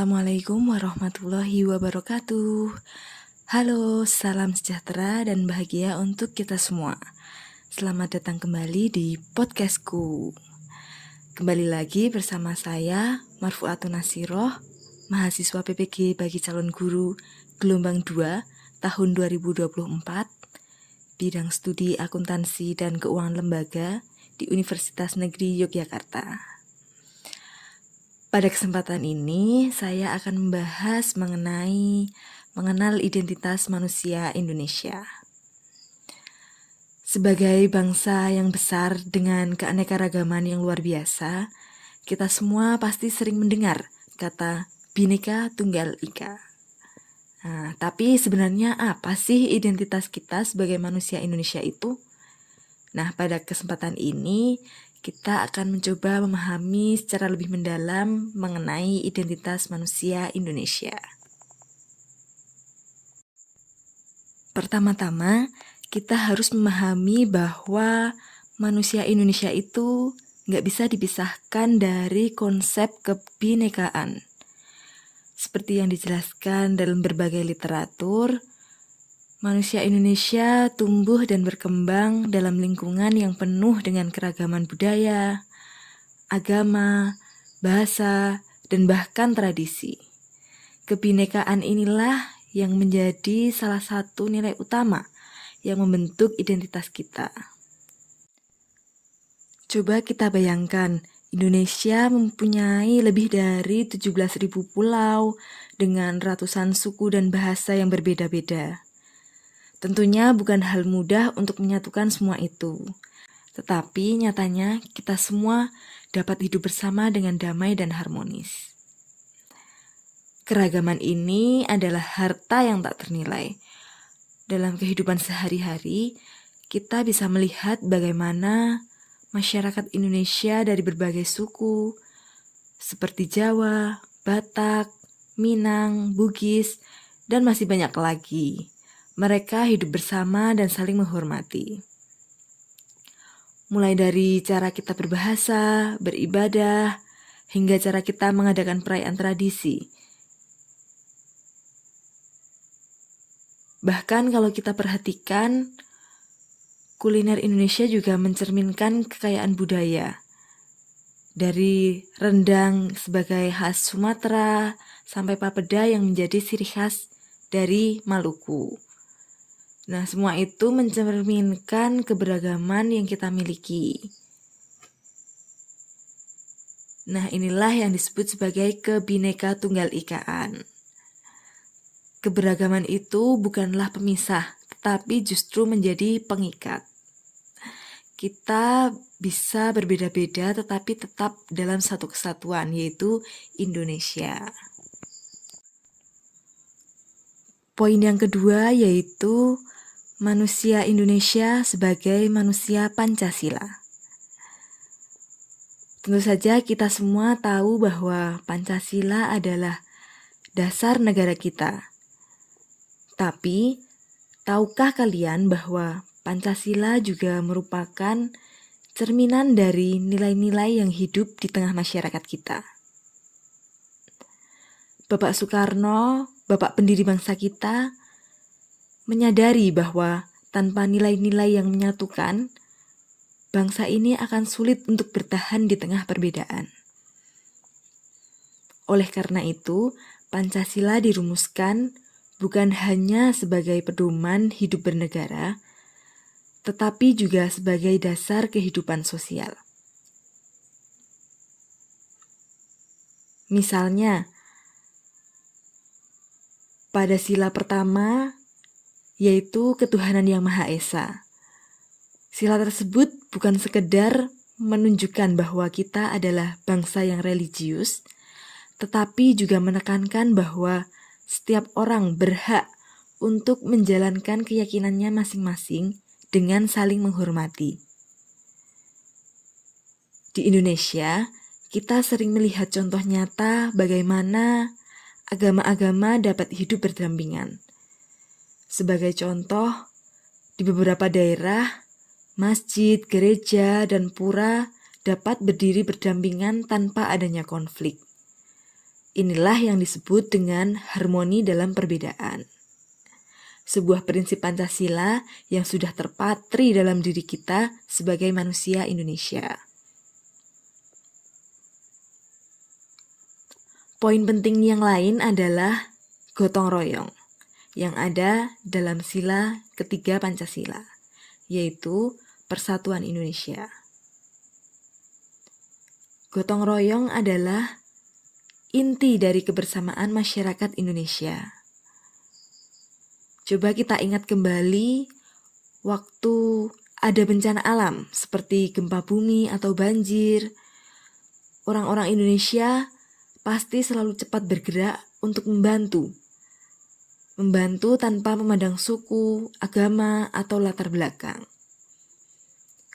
Assalamualaikum warahmatullahi wabarakatuh. Halo, salam sejahtera dan bahagia untuk kita semua. Selamat datang kembali di podcastku. Kembali lagi bersama saya, Marfuatun Nasiroh, mahasiswa PPG bagi calon guru gelombang 2 tahun 2024, bidang studi akuntansi dan keuangan lembaga di Universitas Negeri Yogyakarta. Pada kesempatan ini, saya akan membahas mengenal identitas manusia Indonesia. Sebagai bangsa yang besar dengan keanekaragaman yang luar biasa, kita semua pasti sering mendengar kata Bhinneka Tunggal Ika. Tapi sebenarnya apa sih identitas kita sebagai manusia Indonesia itu? Nah, pada kesempatan ini, kita akan mencoba memahami secara lebih mendalam mengenai identitas manusia Indonesia. Pertama-tama, kita harus memahami bahwa manusia Indonesia itu nggak bisa dipisahkan dari konsep kebhinekaan. Seperti yang dijelaskan dalam berbagai literatur, manusia Indonesia tumbuh dan berkembang dalam lingkungan yang penuh dengan keragaman budaya, agama, bahasa, dan bahkan tradisi. Kebhinekaan inilah yang menjadi salah satu nilai utama yang membentuk identitas kita. Coba kita bayangkan, Indonesia mempunyai lebih dari 17.000 pulau dengan ratusan suku dan bahasa yang berbeda-beda. Tentunya bukan hal mudah untuk menyatukan semua itu. Tetapi nyatanya kita semua dapat hidup bersama dengan damai dan harmonis. Keragaman ini adalah harta yang tak ternilai. Dalam kehidupan sehari-hari, kita bisa melihat bagaimana masyarakat Indonesia dari berbagai suku, seperti Jawa, Batak, Minang, Bugis, dan masih banyak lagi. Mereka hidup bersama dan saling menghormati. Mulai dari cara kita berbahasa, beribadah, hingga cara kita mengadakan perayaan tradisi. Bahkan kalau kita perhatikan, kuliner Indonesia juga mencerminkan kekayaan budaya. Dari rendang sebagai khas Sumatera, sampai papeda yang menjadi ciri khas dari Maluku. Nah, semua itu mencerminkan keberagaman yang kita miliki. Nah, inilah yang disebut sebagai Kebhinneka Tunggal Ikaan. Keberagaman itu bukanlah pemisah, tetapi justru menjadi pengikat. Kita bisa berbeda-beda tetapi tetap dalam satu kesatuan, yaitu Indonesia. Poin yang kedua yaitu manusia Indonesia sebagai manusia Pancasila. Tentu saja kita semua tahu bahwa Pancasila adalah dasar negara kita. Tapi, tahukah kalian bahwa Pancasila juga merupakan cerminan dari nilai-nilai yang hidup di tengah masyarakat kita? Bapak Soekarno, Bapak pendiri bangsa kita, menyadari bahwa tanpa nilai-nilai yang menyatukan, bangsa ini akan sulit untuk bertahan di tengah perbedaan. Oleh karena itu, Pancasila dirumuskan bukan hanya sebagai pedoman hidup bernegara, tetapi juga sebagai dasar kehidupan sosial. Misalnya, pada sila pertama, yaitu ketuhanan yang Maha Esa. Sila tersebut bukan sekedar menunjukkan bahwa kita adalah bangsa yang religius, tetapi juga menekankan bahwa setiap orang berhak untuk menjalankan keyakinannya masing-masing dengan saling menghormati. Di Indonesia, kita sering melihat contoh nyata bagaimana agama-agama dapat hidup berdampingan. Sebagai contoh, di beberapa daerah, masjid, gereja, dan pura dapat berdiri berdampingan tanpa adanya konflik. Inilah yang disebut dengan harmoni dalam perbedaan. Sebuah prinsip Pancasila yang sudah terpatri dalam diri kita sebagai manusia Indonesia. Poin penting yang lain adalah gotong royong yang ada dalam sila ketiga Pancasila, yaitu Persatuan Indonesia. Gotong royong adalah inti dari kebersamaan masyarakat Indonesia. Coba kita ingat kembali waktu ada bencana alam seperti gempa bumi atau banjir. Orang-orang Indonesia pasti selalu cepat bergerak untuk membantu. Membantu tanpa memandang suku, agama, atau latar belakang.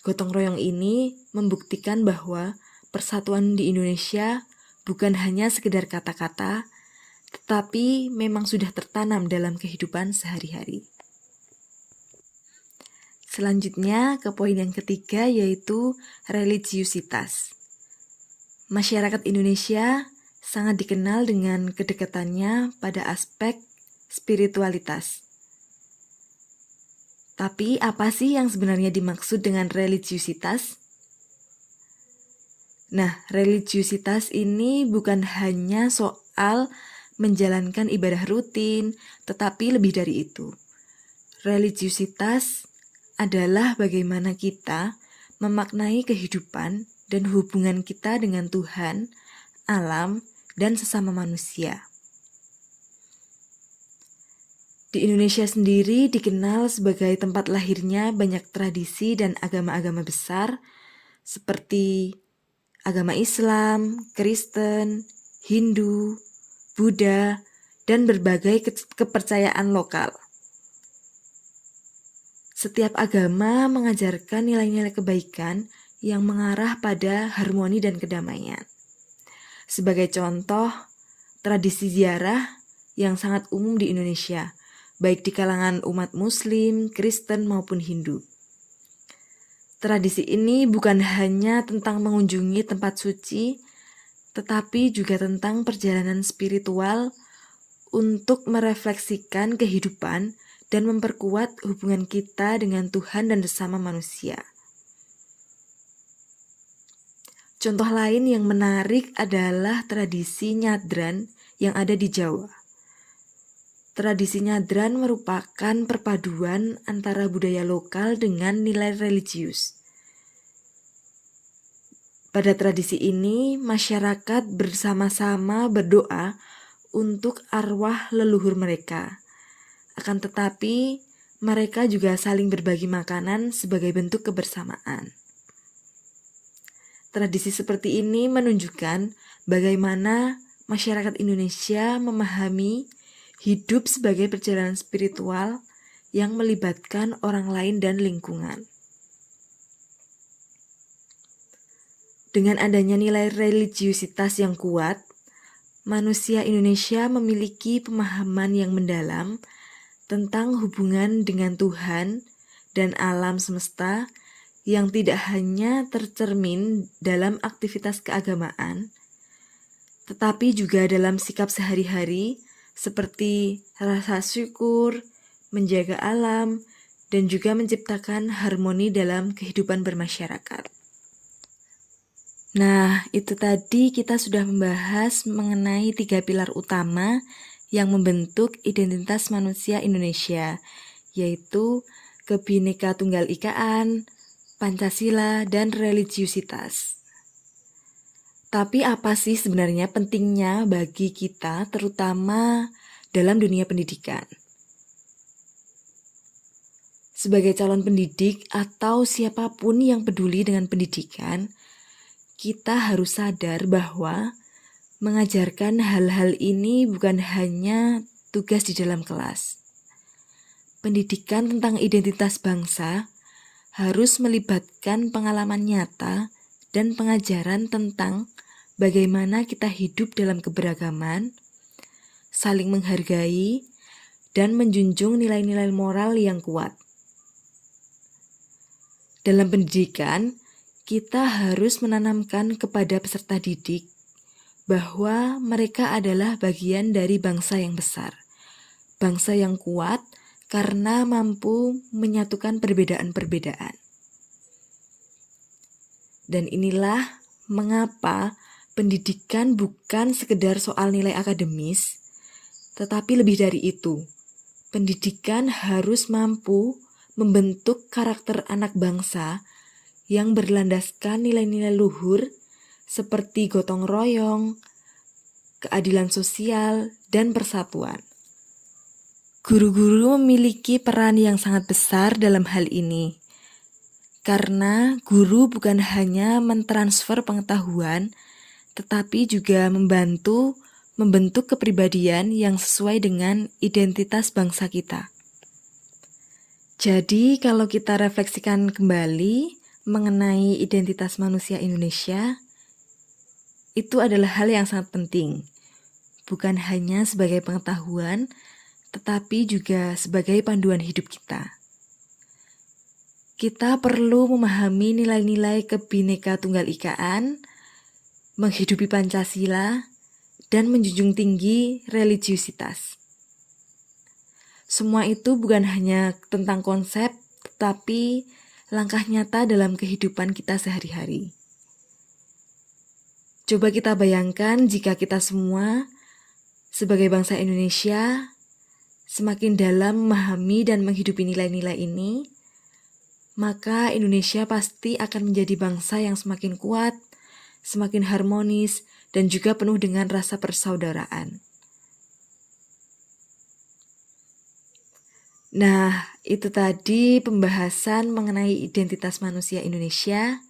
Gotong royong ini membuktikan bahwa persatuan di Indonesia bukan hanya sekedar kata-kata, tetapi memang sudah tertanam dalam kehidupan sehari-hari. Selanjutnya ke poin yang ketiga, yaitu religiusitas. Masyarakat Indonesia sangat dikenal dengan kedekatannya pada aspek spiritualitas. Tapi apa sih yang sebenarnya dimaksud dengan religiusitas? Nah, religiusitas ini bukan hanya soal menjalankan ibadah rutin, tetapi lebih dari itu. Religiusitas adalah bagaimana kita memaknai kehidupan dan hubungan kita dengan Tuhan, alam, dan sesama manusia. Di Indonesia sendiri dikenal sebagai tempat lahirnya banyak tradisi dan agama-agama besar seperti agama Islam, Kristen, Hindu, Buddha, dan berbagai kepercayaan lokal. Setiap agama mengajarkan nilai-nilai kebaikan yang mengarah pada harmoni dan kedamaian. Sebagai contoh, tradisi ziarah yang sangat umum di Indonesia, baik di kalangan umat Muslim, Kristen, maupun Hindu. Tradisi ini bukan hanya tentang mengunjungi tempat suci, tetapi juga tentang perjalanan spiritual untuk merefleksikan kehidupan dan memperkuat hubungan kita dengan Tuhan dan sesama manusia. Contoh lain yang menarik adalah tradisi nyadran yang ada di Jawa. Tradisi nyadran merupakan perpaduan antara budaya lokal dengan nilai religius. Pada tradisi ini, masyarakat bersama-sama berdoa untuk arwah leluhur mereka. Akan tetapi, mereka juga saling berbagi makanan sebagai bentuk kebersamaan. Tradisi seperti ini menunjukkan bagaimana masyarakat Indonesia memahami hidup sebagai perjalanan spiritual yang melibatkan orang lain dan lingkungan. Dengan adanya nilai religiusitas yang kuat, manusia Indonesia memiliki pemahaman yang mendalam tentang hubungan dengan Tuhan dan alam semesta yang tidak hanya tercermin dalam aktivitas keagamaan, tetapi juga dalam sikap sehari-hari seperti rasa syukur, menjaga alam, dan juga menciptakan harmoni dalam kehidupan bermasyarakat. Nah, itu tadi kita sudah membahas mengenai 3 pilar utama yang membentuk identitas manusia Indonesia, yaitu Kebhinneka Tunggal Ikaan, Pancasila, dan religiusitas. Tapi apa sih sebenarnya pentingnya bagi kita, terutama dalam dunia pendidikan? Sebagai calon pendidik atau siapapun yang peduli dengan pendidikan, kita harus sadar bahwa mengajarkan hal-hal ini bukan hanya tugas di dalam kelas. Pendidikan tentang identitas bangsa harus melibatkan pengalaman nyata dan pengajaran tentang bagaimana kita hidup dalam keberagaman, saling menghargai, dan menjunjung nilai-nilai moral yang kuat. Dalam pendidikan, kita harus menanamkan kepada peserta didik bahwa mereka adalah bagian dari bangsa yang besar, bangsa yang kuat karena mampu menyatukan perbedaan-perbedaan. Dan inilah mengapa pendidikan bukan sekedar soal nilai akademis, tetapi lebih dari itu. Pendidikan harus mampu membentuk karakter anak bangsa yang berlandaskan nilai-nilai luhur seperti gotong royong, keadilan sosial, dan persatuan. Guru-guru memiliki peran yang sangat besar dalam hal ini, karena guru bukan hanya mentransfer pengetahuan, tetapi juga membantu membentuk kepribadian yang sesuai dengan identitas bangsa kita. Jadi, kalau kita refleksikan kembali mengenai identitas manusia Indonesia, itu adalah hal yang sangat penting, bukan hanya sebagai pengetahuan, tetapi juga sebagai panduan hidup kita. Kita perlu memahami nilai-nilai Kebhinneka Tunggal Ikaan, menghidupi Pancasila, dan menjunjung tinggi religiusitas. Semua itu bukan hanya tentang konsep, tetapi langkah nyata dalam kehidupan kita sehari-hari. Coba kita bayangkan jika kita semua sebagai bangsa Indonesia semakin dalam memahami dan menghidupi nilai-nilai ini, maka Indonesia pasti akan menjadi bangsa yang semakin kuat, semakin harmonis, dan juga penuh dengan rasa persaudaraan. Nah, itu tadi pembahasan mengenai identitas manusia Indonesia.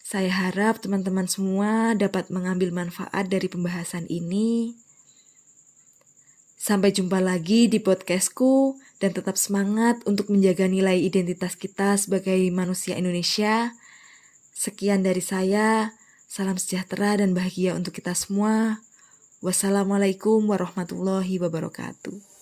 Saya harap teman-teman semua dapat mengambil manfaat dari pembahasan ini. Sampai jumpa lagi di podcastku, dan tetap semangat untuk menjaga nilai identitas kita sebagai manusia Indonesia. Sekian dari saya. Salam sejahtera dan bahagia untuk kita semua. Wassalamualaikum warahmatullahi wabarakatuh.